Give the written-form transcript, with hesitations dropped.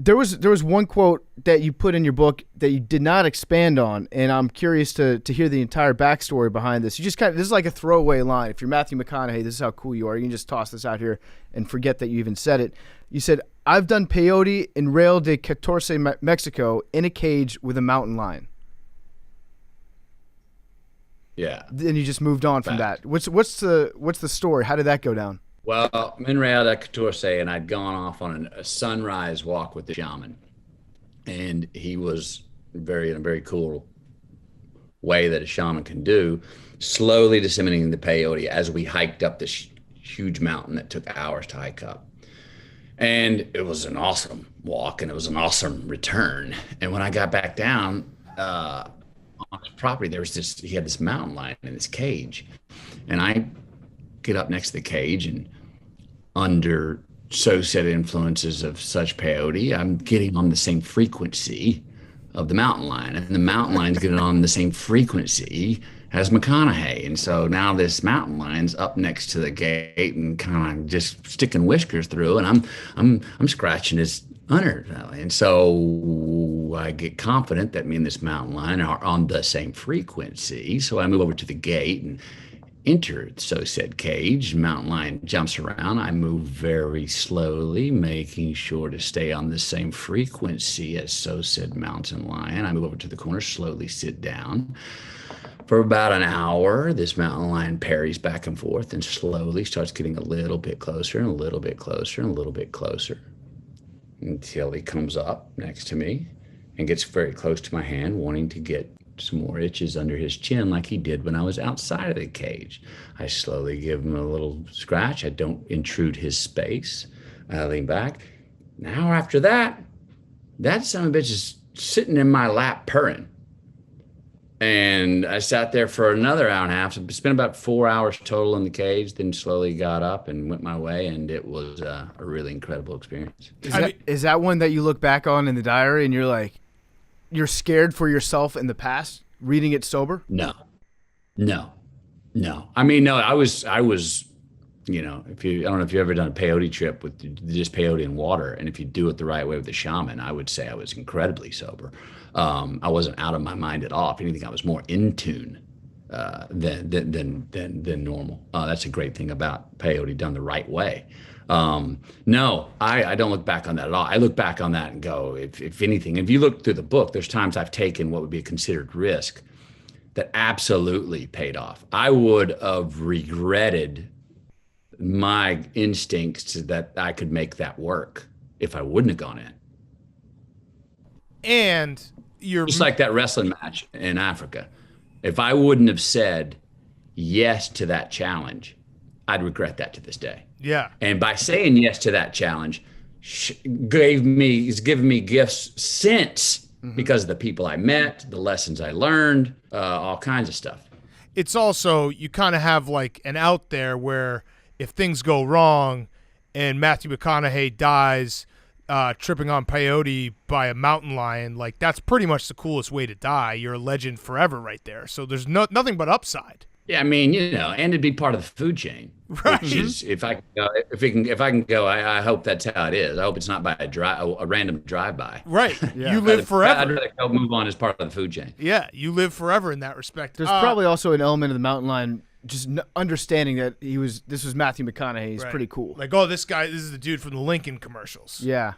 There was one quote that you put in your book that you did not expand on, and I'm curious to hear the entire backstory behind this. You just this is like a throwaway line. If you're Matthew McConaughey, this is how cool you are. You can just toss this out here and forget that you even said it. You said, "I've done peyote in Real de Catorce, Mexico, in a cage with a mountain lion." Yeah. Then you just moved on from that. What's the story? How did that go down? Well, I'm in Real de Catorce, and I'd gone off on a sunrise walk with the shaman, and he was in a very cool way that a shaman can do, slowly disseminating the peyote as we hiked up this huge mountain that took hours to hike up. And it was an awesome walk, and it was an awesome return. And when I got back down on his property, he had this mountain lion in this cage, and I get up next to the cage, and under so said influences of such peyote, I'm getting on the same frequency of the mountain lion, and the mountain lion's getting on the same frequency as McConaughey. And so now this mountain lion's up next to the gate and kind of just sticking whiskers through, and I'm scratching his underbelly. And so I get confident that me and this mountain lion are on the same frequency. So I move over to the gate and enter the so said cage. Mountain lion jumps around. I move very slowly, making sure to stay on the same frequency as so said mountain lion. I move over to the corner, slowly sit down. For about an hour, this mountain lion parries back and forth and slowly starts getting a little bit closer and a little bit closer and a little bit closer until he comes up next to me and gets very close to my hand, wanting to get some more itches under his chin like he did when I was outside of the cage. I slowly give him a little scratch. I don't intrude his space. I lean back. An hour after that, that son of a bitch is sitting in my lap purring. And I sat there for another hour and a half. So spent about 4 hours total in the cage, then slowly got up and went my way, and it was a really incredible experience. Is that one that you look back on in the diary and you're like, you're scared for yourself in the past, reading it sober? No. I mean, no, I was, I don't know if you've ever done a peyote trip with just peyote and water. And if you do it the right way with the shaman, I would say I was incredibly sober. I wasn't out of my mind at all. If anything, I was more in tune than normal. That's a great thing about peyote done the right way. No, I don't look back on that at all. I look back on that and go, if anything, if you look through the book, there's times I've taken what would be a considered risk that absolutely paid off. I would have regretted my instincts that I could make that work if I wouldn't have gone in. And you're just like that wrestling match in Africa. If I wouldn't have said yes to that challenge, I'd regret that to this day. Yeah. And by saying yes to that challenge, he's given me gifts since, because of the people I met, the lessons I learned, all kinds of stuff. It's also, you kind of have like an out there where if things go wrong and Matthew McConaughey dies tripping on peyote by a mountain lion, like that's pretty much the coolest way to die. You're a legend forever right there. So there's nothing but upside. Yeah, I mean, and it'd be part of the food chain. Right. Which is, if I can go, I hope that's how it is. I hope it's not by a random drive-by. Right. Yeah. You live forever. I'd rather go move on as part of the food chain. Yeah, you live forever in that respect. There's probably also an element of the mountain lion just understanding that this was Matthew McConaughey. He's pretty cool. Like, oh, this is the dude from the Lincoln commercials. Yeah.